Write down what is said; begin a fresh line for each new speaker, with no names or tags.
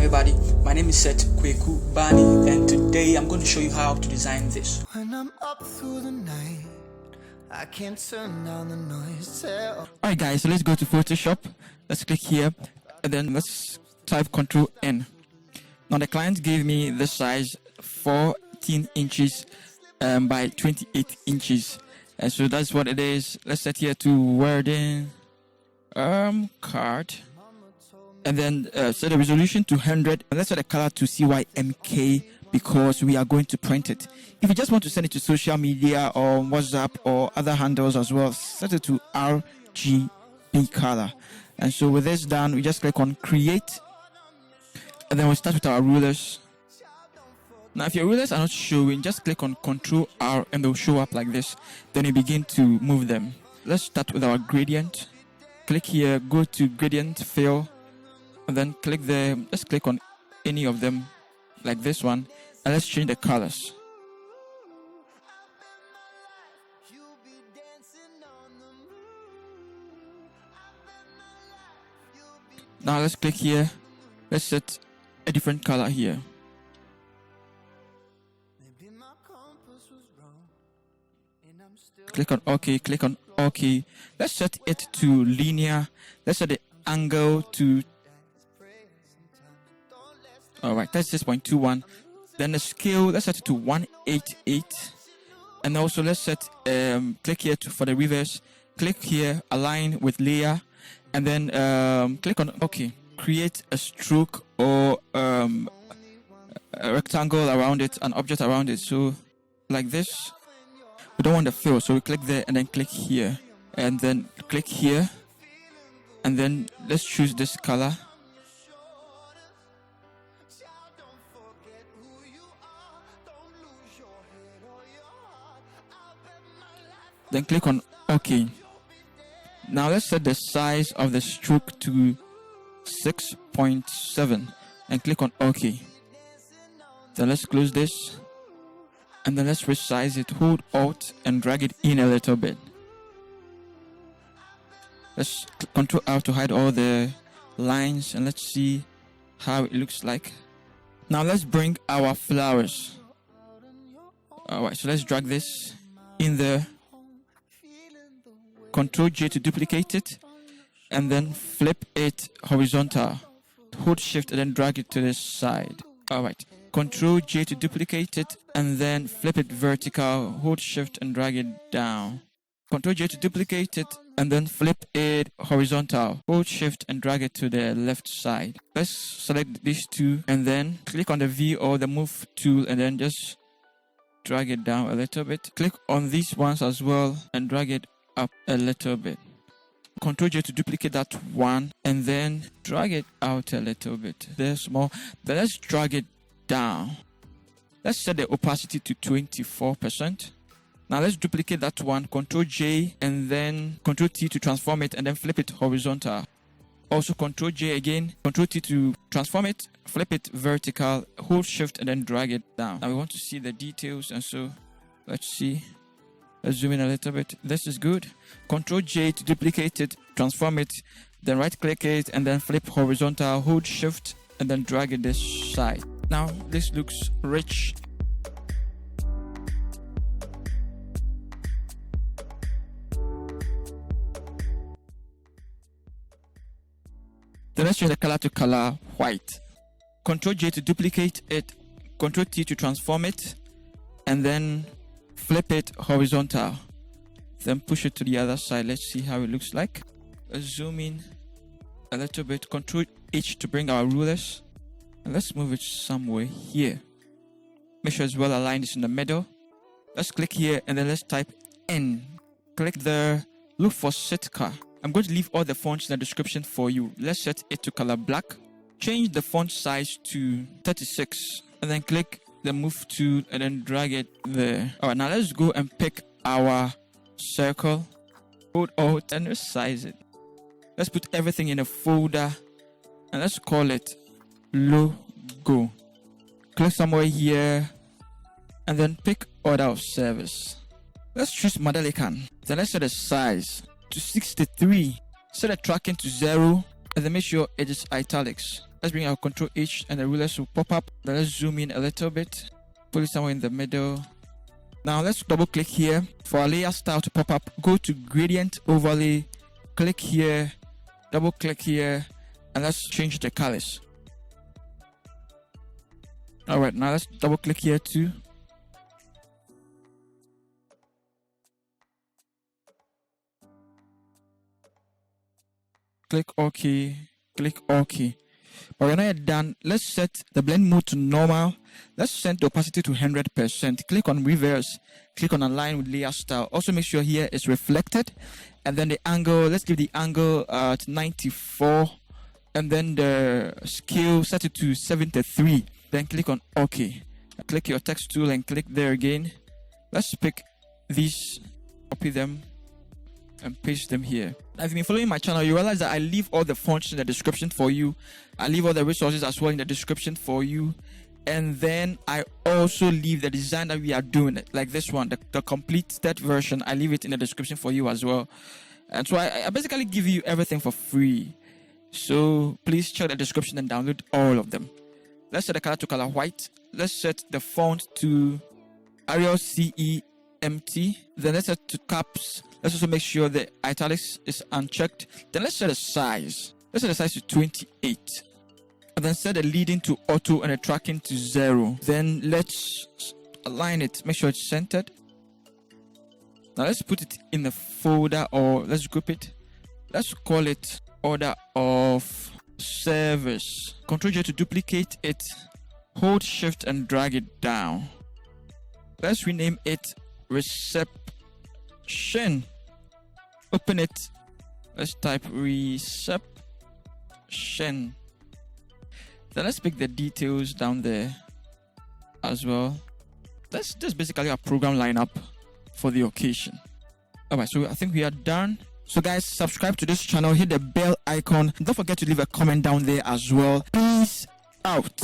everybody, my name is Seth Kweku Bani, and today I'm going to show you how to design this.
When I'm up through the night, I can't turn down the noise.
Alright guys, so let's go to Photoshop. Let's click here and then let's type Ctrl N. Now the client gave me the size 14 inches by 28 inches, and so that's what it is. Let's set here to wording card, and then set the resolution to 100, and let's set the color to CYMK because we are going to print it. If you just want to send it to social media or WhatsApp or other handles as well, set it to RGB color. And so with this done, we just click on create, and then we'll start with our rulers. Now if your rulers are not showing, just click on Ctrl R and they'll show up like this. Then you begin to move them. Let's start with our gradient. Click here, go to gradient fill, and then click there. Just click on any of them like this one, and let's change the colors. Now let's click here. Let's set a different color here. Click on OK, click on OK. Let's set it to linear. Let's set the angle to, alright, that's 6.21. Then the scale, let's set it to 188. And also let's set, click here for the reverse. Click here, align with layer. And then click on OK. Create a stroke or a rectangle around it, an object around it. So like this. We don't want the fill, so we click there and then click here. And then click here. And then let's choose this color. Then click on OK. Now let's set the size of the stroke to 6.7 and click on OK. Then let's close this. And then let's resize it. Hold Alt and drag it in a little bit. Let's Ctrl R to hide all the lines, and let's see how it looks like. Now let's bring our flowers. Alright, so let's drag this in there. Ctrl J to duplicate it, and then flip it horizontal. Hold Shift and then drag it to the side. Alright, Ctrl J to duplicate it and then flip it vertical. Hold Shift and drag it down. Ctrl J to duplicate it and then flip it horizontal. Hold Shift and drag it to the left side. Let's select these two and then click on the V or the Move tool and then just drag it down a little bit. Click on these ones as well and drag it up a little bit. Ctrl J to duplicate that one and then drag it out a little bit. There's more. Then let's drag it down. Let's set the opacity to 24%. Now let's duplicate that one. Ctrl J and then Ctrl T to transform it and then flip it horizontal. Also Ctrl J again, Ctrl T to transform it, flip it vertical, hold Shift and then drag it down. Now we want to see the details, and so let's see. Let's zoom in a little bit. This is good. Ctrl J to duplicate it, transform it, then right click it and then flip horizontal, hold Shift and then drag it this side. Now this looks rich. Then let's change the color to color white. Ctrl J to duplicate it, Ctrl T to transform it, and then flip it horizontal. Then push it to the other side. Let's see how it looks like. Let's zoom in a little bit. Ctrl H to bring our rulers. And let's move it somewhere here. Make sure it's well aligned. It's in the middle. Let's click here and then let's type N. Click there. Look for Sitka. I'm going to leave all the fonts in the description for you. Let's set it to color black. Change the font size to 36. And then click the move tool and then drag it there. Alright, now let's go and pick our circle. Hold Alt and resize it. Let's put everything in a folder and let's call it logo. Click somewhere here and then pick order of service. Let's choose Madelican. Then let's set the size to 63. Set the tracking to 0 and then make sure it is italics. Let's bring our Control H and the rulers will pop up. Then let's zoom in a little bit. Put it somewhere in the middle. Now let's double click here for our layer style to pop up. Go to Gradient Overlay. Click here. Double click here. And let's change the colors. Alright, now let's double click here too. Click OK. Click OK. But we're not yet done. Let's set the blend mode to normal. Let's set the opacity to 100%. Click on reverse. Click on align with layer style. Also make sure here it's reflected. And then the angle, let's give the angle to 94. And then the scale, set it to 73. Then click on OK. Click your text tool and click there again. Let's pick these, copy them, and paste them here. Now, if you've been following my channel, you realize that I leave all the fonts in the description for you. I leave all the resources as well in the description for you. And then I also leave the design that we are doing, like this one, the completed version. I leave it in the description for you as well. And so I basically give you everything for free. So please check the description and download all of them. Let's set the color to color white. Let's set the font to Arial CEMT. Then let's set to caps. Let's also make sure the italics is unchecked. Then let's set a size. Let's set the size to 28. And then set the leading to auto and the tracking to 0. Then let's align it. Make sure it's centered. Now let's put it in the folder, or let's group it. Let's call it order of service. Ctrl J to duplicate it. Hold shift and drag it down. Let's rename it reception. Open it. Let's type reception. Then let's pick the details down there as well. That's just basically our program lineup for the occasion. Alright, so I think we are done. So guys, subscribe to this channel, hit the bell icon. Don't forget to leave a comment down there as well. Peace out.